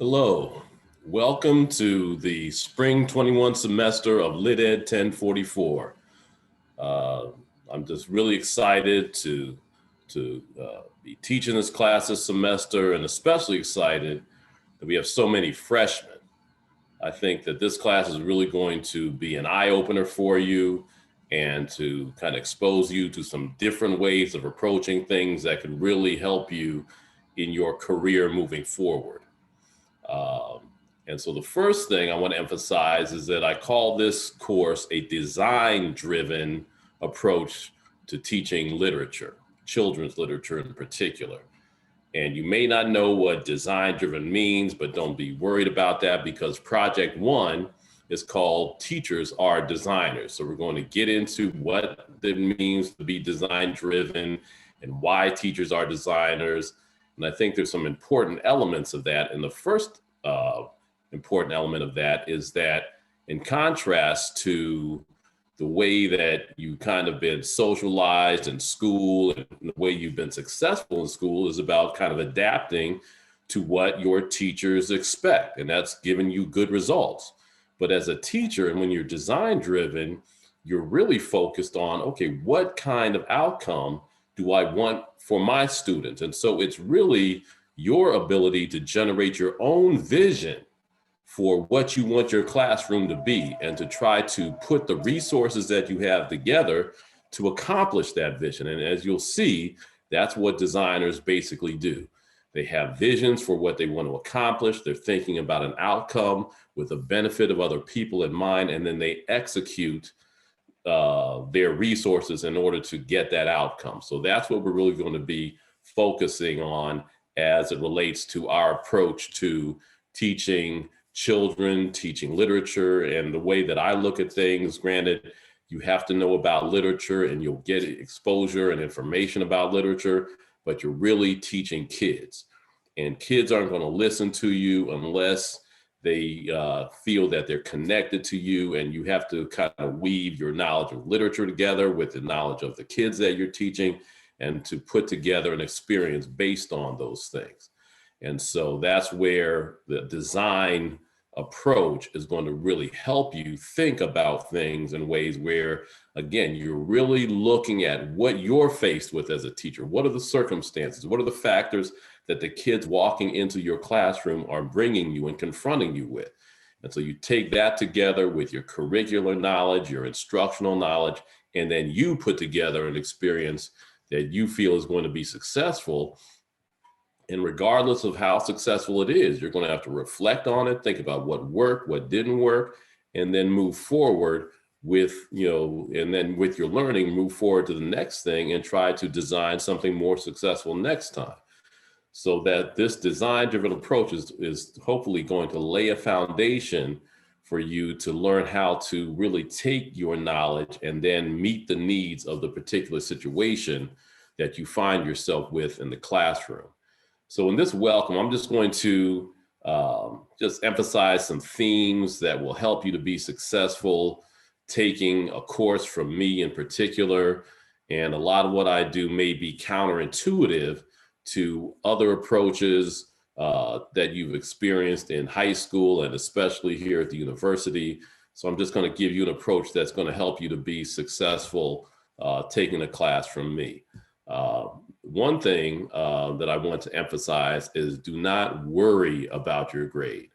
Hello, welcome to the spring 21 semester of LITED 1044. I'm just really excited to be teaching this class this semester, and especially excited that we have so many freshmen. I think that this class is really going to be an eye-opener for you and to kind of expose you to some different ways of approaching things that could really help you in your career moving forward. And so the first thing I want to emphasize is that I call this course a design-driven approach to teaching literature, children's literature in particular. And you may not know what design-driven means, but don't be worried about that because project one is called Teachers Are Designers. So we're going to get into what it means to be design-driven and why teachers are designers. And I think there's some important elements of that. And the first important element of that is that in contrast to the way that you kind of been socialized in school and the way you've been successful in school is about kind of adapting to what your teachers expect. And that's giving you good results. But as a teacher, and when you're design driven, you're really focused on, okay, what kind of outcome do I want for my students? And so it's really your ability to generate your own vision for what you want your classroom to be and to try to put the resources that you have together to accomplish that vision. And as you'll see, that's what designers basically do. They have visions for what they want to accomplish. They're thinking about an outcome with the benefit of other people in mind, and then they execute their resources in order to get that outcome. So that's what we're really going to be focusing on as it relates to our approach to teaching children, teaching literature. And the way that I look at things, granted, you have to know about literature and you'll get exposure and information about literature, but you're really teaching kids. And kids aren't going to listen to you unless they feel that they're connected to you, and you have to kind of weave your knowledge of literature together with the knowledge of the kids that you're teaching and to put together an experience based on those things. And so that's where the design approach is going to really help you think about things in ways where, again, you're really looking at what you're faced with as a teacher. What are the circumstances? What are the factors that the kids walking into your classroom are bringing you and confronting you with? And so you take that together with your curricular knowledge, your instructional knowledge, and then you put together an experience that you feel is going to be successful. And regardless of how successful it is, you're going to have to reflect on it, think about what worked, what didn't work, and then move forward with, and then with your learning, move forward to the next thing and try to design something more successful next time. So that this design-driven approach is hopefully going to lay a foundation for you to learn how to really take your knowledge and then meet the needs of the particular situation that you find yourself with in the classroom. So in this welcome, I'm just going to just emphasize some themes that will help you to be successful taking a course from me in particular. And a lot of what I do may be counterintuitive to other approaches that you've experienced in high school and especially here at the university. So I'm just going to give you an approach that's going to help you to be successful taking a class from me. One thing that I want to emphasize is do not worry about your grade.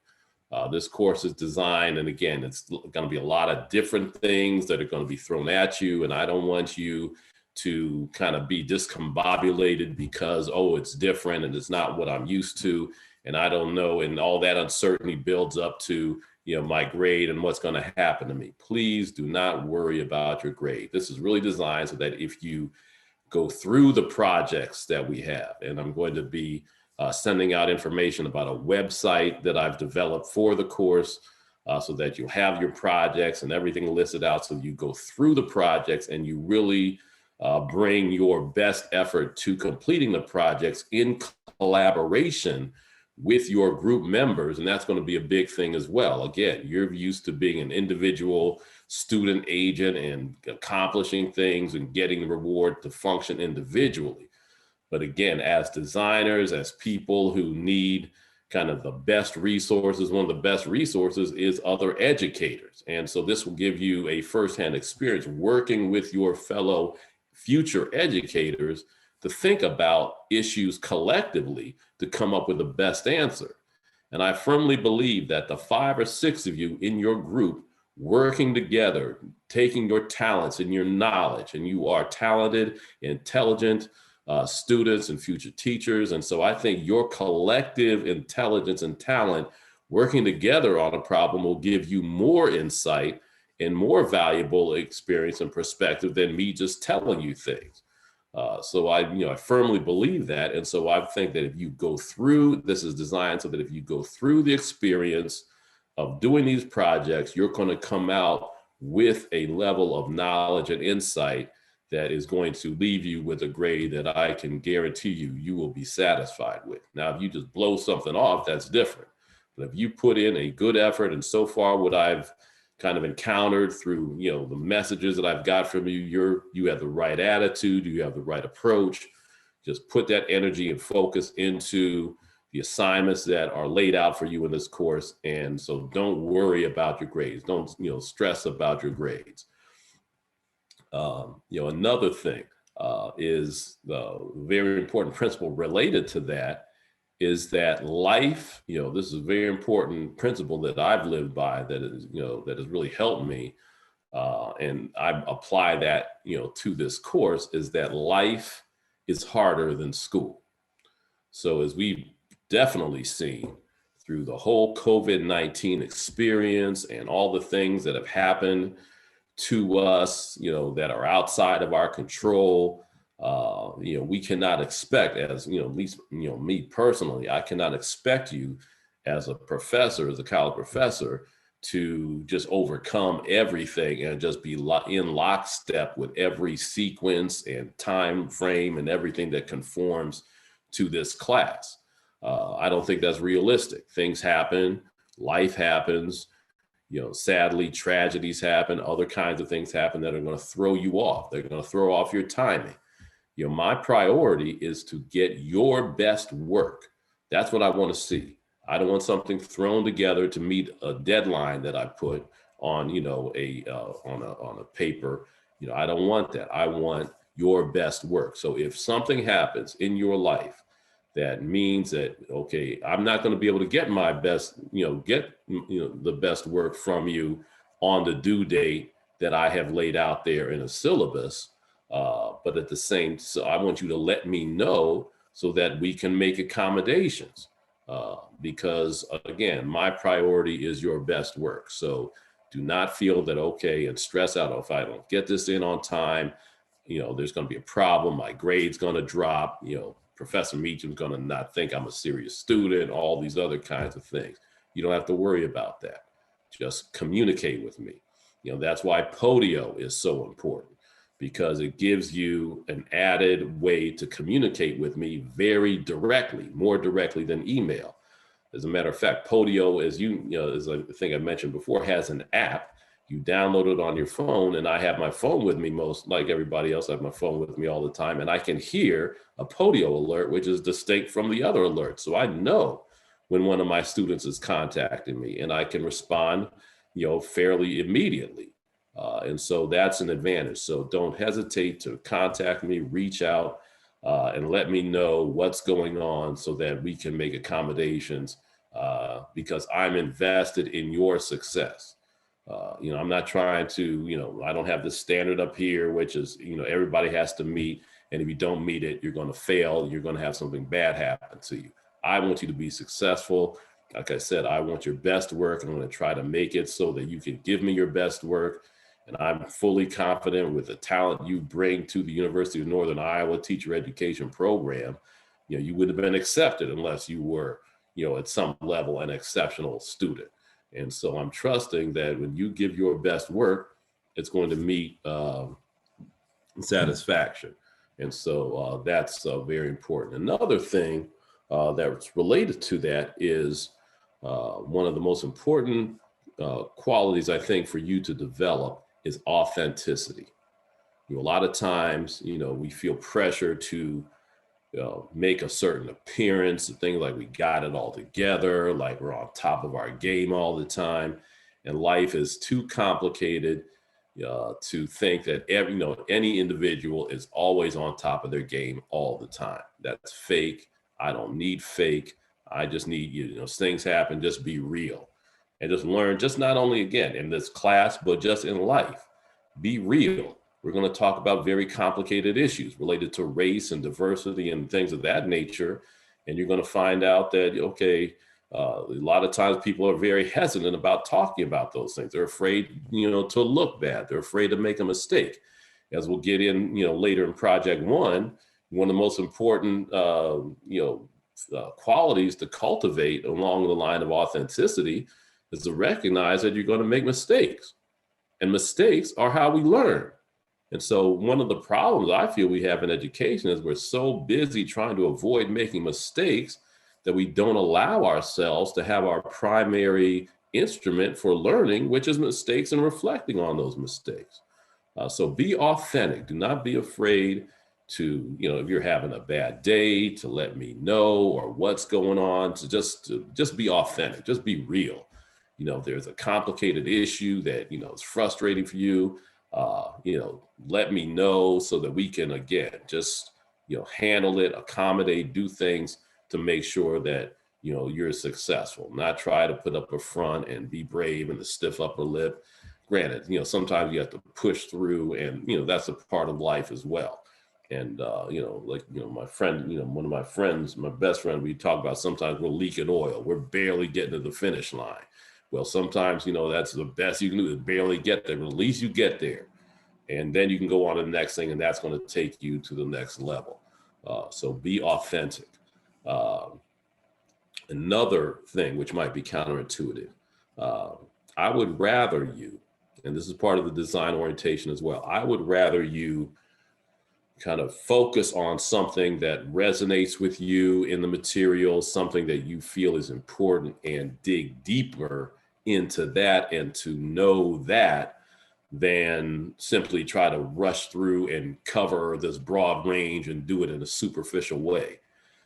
This course is designed, and again, it's going to be a lot of different things that are going to be thrown at you, and I don't want you to kind of be discombobulated because, oh, it's different and it's not what I'm used to, and I don't know, and all that uncertainty builds up to my grade and what's going to happen to me. Please do not worry about your grade. This is really designed so that if you go through the projects that we have, and I'm going to be sending out information about a website that I've developed for the course so that you'll have your projects and everything listed out so you go through the projects and you really bring your best effort to completing the projects in collaboration with your group members. And that's going to be a big thing as well. Again, you're used to being an individual student agent and accomplishing things and getting reward to function individually. But again, as designers, as people who need kind of the best resources, one of the best resources is other educators. And so this will give you a firsthand experience working with your fellow future educators to think about issues collectively to come up with the best answer. And I firmly believe that the 5 or 6 of you in your group working together, taking your talents and your knowledge, and you are talented, intelligent students and future teachers. And so I think your collective intelligence and talent working together on a problem will give you more insight and more valuable experience and perspective than me just telling you things. So I firmly believe that. And so I think that if you go through, this is designed so that if you go through the experience of doing these projects, you're going to come out with a level of knowledge and insight that is going to leave you with a grade that I can guarantee you will be satisfied with. Now, if you just blow something off, that's different. But if you put in a good effort, and so far what I've kind of encountered through, the messages that I've got from you, you have the right attitude, you have the right approach. Just put that energy and focus into the assignments that are laid out for you in this course. And so don't worry about your grades. Don't, stress about your grades. Another thing is the very important principle related to that is that life, this is a very important principle that I've lived by that is, that has really helped me. And I apply that, to this course, is that life is harder than school. So as we've definitely seen through the whole COVID-19 experience and all the things that have happened to us, that are outside of our control, we cannot expect, as at least me personally, I cannot expect you as a professor, as a college professor, to just overcome everything and just be in lockstep with every sequence and time frame and everything that conforms to this class. I don't think that's realistic. Things happen, life happens. Sadly, tragedies happen, other kinds of things happen that are going to throw you off. They're going to throw off your timing. My priority is to get your best work. That's what I want to see. I don't want something thrown together to meet a deadline that I put on, on a paper. I don't want that. I want your best work. So if something happens in your life that means that, okay, I'm not going to be able to get my best, the best work from you on the due date that I have laid out there in a syllabus. But at the same, so I want you to let me know so that we can make accommodations. Because again, my priority is your best work. So do not feel that, okay, and stress out, if I don't get this in on time, there's going to be a problem. My grade's going to drop, Professor Meacham's going to not think I'm a serious student, all these other kinds of things. You don't have to worry about that. Just communicate with me. That's why Podio is so important, because it gives you an added way to communicate with me very directly, more directly than email. As a matter of fact, Podio, as I think I mentioned before, has an app. You download it on your phone, and I have my phone with me like everybody else, I have my phone with me all the time, and I can hear a Podio alert, which is distinct from the other alerts. So I know when one of my students is contacting me, and I can respond, fairly immediately. And so that's an advantage. So don't hesitate to contact me, reach out, and let me know what's going on so that we can make accommodations, because I'm invested in your success. I'm not trying to, I don't have this standard up here, which is, everybody has to meet. And if you don't meet it, you're going to fail. You're going to have something bad happen to you. I want you to be successful. Like I said, I want your best work. I'm going to try to make it so that you can give me your best work. And I'm fully confident with the talent you bring to the University of Northern Iowa teacher education program, you would have been accepted unless you were, at some level, an exceptional student. And so I'm trusting that when you give your best work, it's going to meet satisfaction. And so that's very important. Another thing that's related to that is one of the most important qualities, I think, for you to develop is authenticity. A lot of times, we feel pressure to make a certain appearance, things like we got it all together, like we're on top of our game all the time. And life is too complicated to think that any individual is always on top of their game all the time. That's fake. I don't need fake. I just need things happen. Just be real, and just learn. Just not only again in this class, but just in life, be real. We're going to talk about very complicated issues related to race and diversity and things of that nature, and you're going to find out that a lot of times people are very hesitant about talking about those things. They're afraid, to look bad. They're afraid to make a mistake. As we'll get in, later in Project One of the most important, qualities to cultivate along the line of authenticity is to recognize that you're going to make mistakes, and mistakes are how we learn. And so one of the problems I feel we have in education is we're so busy trying to avoid making mistakes that we don't allow ourselves to have our primary instrument for learning, which is mistakes and reflecting on those mistakes. So be authentic. Do not be afraid to, if you're having a bad day, to let me know, or what's going on, to just be authentic, just be real. There's a complicated issue that, is frustrating for you. Let me know so that we can, again, just, handle it, accommodate, do things to make sure that, you're successful, not try to put up a front and be brave and the stiff upper lip. Granted, sometimes you have to push through, and, that's a part of life as well. And, my friend, one of my friends, my best friend, we talk about sometimes we're leaking oil. We're barely getting to the finish line. Well, sometimes, that's the best you can do is barely get there, but at least you get there. And then you can go on to the next thing, and that's going to take you to the next level. So be authentic. Another thing which might be counterintuitive, I would rather you, and this is part of the design orientation as well, I would rather you kind of focus on something that resonates with you in the material, something that you feel is important, and dig deeper into that and to know that, than simply try to rush through and cover this broad range and do it in a superficial way.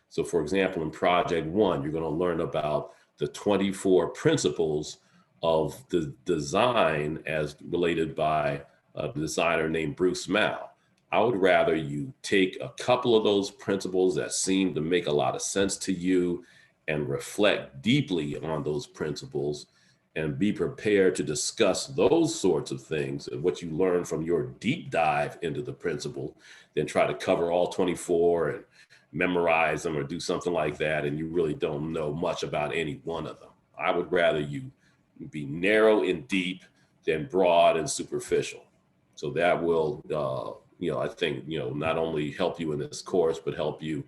So for example, in Project One, you're going to learn about the 24 principles of the design as related by a designer named Bruce Mal. I would rather you take a couple of those principles that seem to make a lot of sense to you and reflect deeply on those principles and be prepared to discuss those sorts of things and what you learn from your deep dive into the principle, than try to cover all 24 and memorize them or do something like that, and you really don't know much about any one of them. I would rather you be narrow and deep than broad and superficial. So that will, I think, not only help you in this course, but help you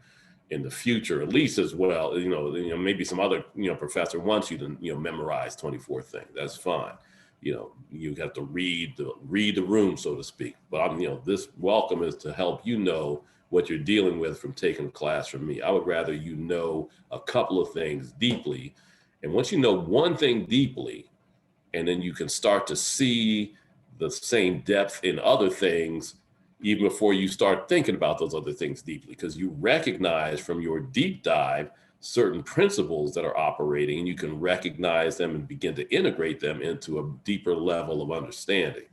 in the future, at least as well. Maybe some other, professor wants you to, memorize 24 things. That's fine. You have to read the room, so to speak. But this welcome is to help you know what you're dealing with from taking a class from me. I would rather you know a couple of things deeply. And once you know one thing deeply, and then you can start to see the same depth in other things, even before you start thinking about those other things deeply, because you recognize from your deep dive certain principles that are operating, and you can recognize them and begin to integrate them into a deeper level of understanding.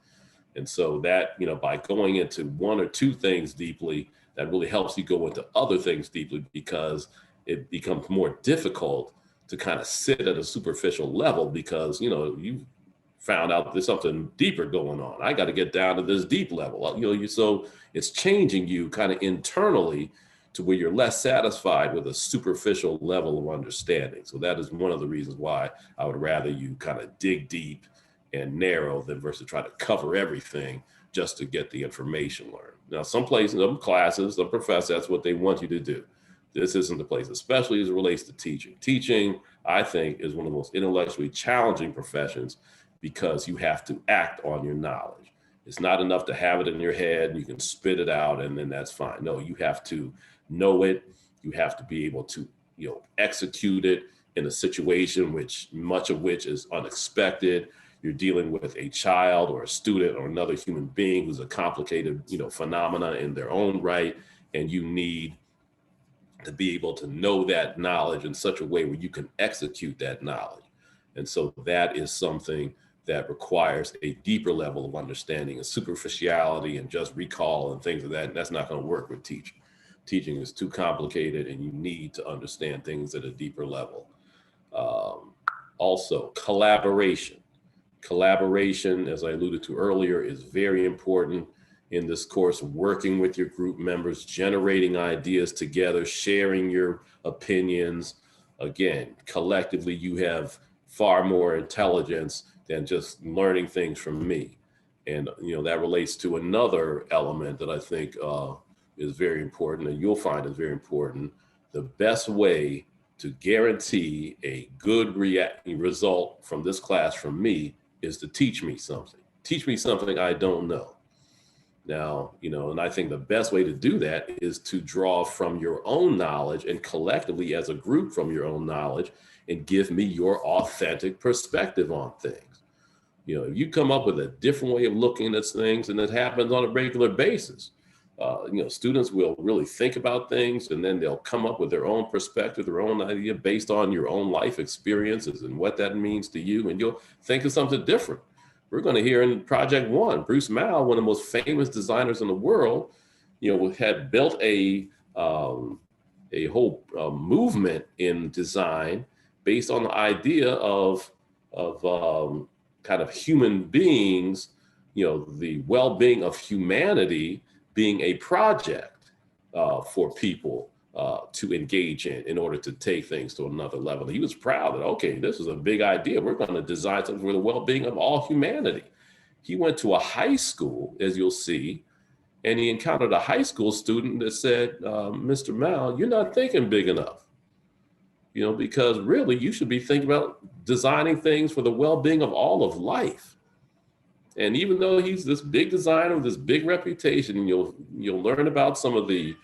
And so that, by going into one or two things deeply, that really helps you go into other things deeply, because it becomes more difficult to kind of sit at a superficial level, because, you found out there's something deeper going on. I got to get down to this deep level. So it's changing you kind of internally to where you're less satisfied with a superficial level of understanding. So that is one of the reasons why I would rather you kind of dig deep and narrow than versus try to cover everything just to get the information learned. Now, some places, some classes, some professors, that's what they want you to do. This isn't the place, especially as it relates to teaching. Teaching, I think, is one of the most intellectually challenging professions, because you have to act on your knowledge. It's not enough to have it in your head and you can spit it out and then that's fine. No, you have to know it. You have to be able to, execute it in a situation much of which is unexpected. You're dealing with a child or a student or another human being who's a complicated, phenomena in their own right. And you need to be able to know that knowledge in such a way where you can execute that knowledge. And so that is something that requires a deeper level of understanding, and superficiality and just recall and things of that. And that's not going to work with teaching. Teaching is too complicated, and you need to understand things at a deeper level. Also, collaboration. Collaboration, as I alluded to earlier, is very important in this course. Working with your group members, generating ideas together, sharing your opinions. Again, collectively, you have far more intelligence than just learning things from me. And that relates to another element that I think is very important, and you'll find is very important. The best way to guarantee a good result from this class from me is to teach me something. Teach me something I don't know. Now, and I think the best way to do that is to draw from your own knowledge, and collectively as a group from your own knowledge, and give me your authentic perspective on things. If you come up with a different way of looking at things, and it happens on a regular basis, students will really think about things, and then they'll come up with their own perspective, their own idea based on your own life experiences and what that means to you, and you'll think of something different. We're going to hear in Project One, Bruce Mal, one of the most famous designers in the world, had built a whole movement in design based on the idea of kind of human beings, the well-being of humanity being a project for people to engage in order to take things to another level. He was proud that, okay, this is a big idea. We're going to design something for the well-being of all humanity. He went to a high school, as you'll see, and he encountered a high school student that said, Mr. Mal, you're not thinking big enough. Because really you should be thinking about designing things for the well-being of all of life. And even though he's this big designer with this big reputation, you'll learn about some of the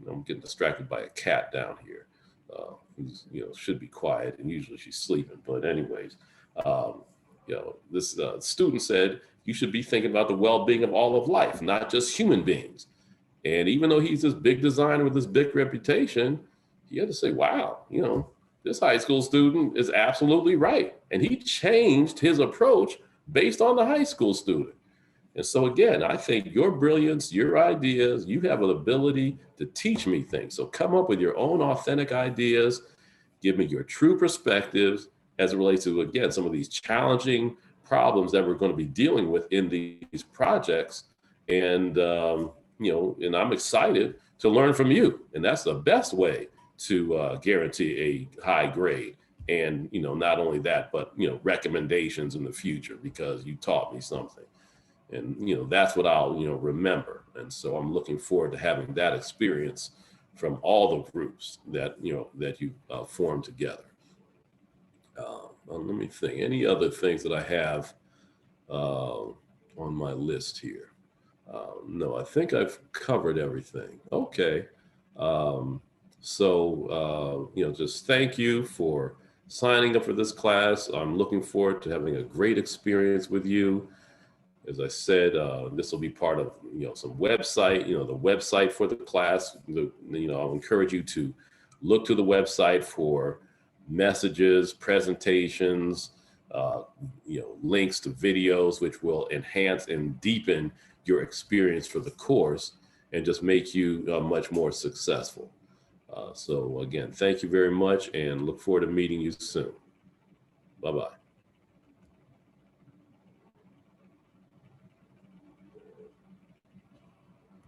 I'm getting distracted by a cat down here. Who's should be quiet, and usually she's sleeping. But anyways, this student said you should be thinking about the well-being of all of life, not just human beings. And even though he's this big designer with this big reputation, you had to say, wow, this high school student is absolutely right. And he changed his approach based on the high school student. And so again, I think your brilliance, your ideas, you have an ability to teach me things. So come up with your own authentic ideas, give me your true perspectives as it relates to, again, some of these challenging problems that we're going to be dealing with in these projects. And, and I'm excited to learn from you. And that's the best way to guarantee a high grade. And, not only that, but, recommendations in the future because you taught me something. And, that's what I'll, remember. And so I'm looking forward to having that experience from all the groups that, that you formed together. Let me think. Any other things that I have on my list here? No, I think I've covered everything. Okay. Just thank you for signing up for this class. I'm looking forward to having a great experience with you. As I said, this will be part of, some website, the website for the class. I'll encourage you to look to the website for messages, presentations, links to videos, which will enhance and deepen your experience for the course and just make you much more successful. So again, thank you very much and look forward to meeting you soon. Bye-bye.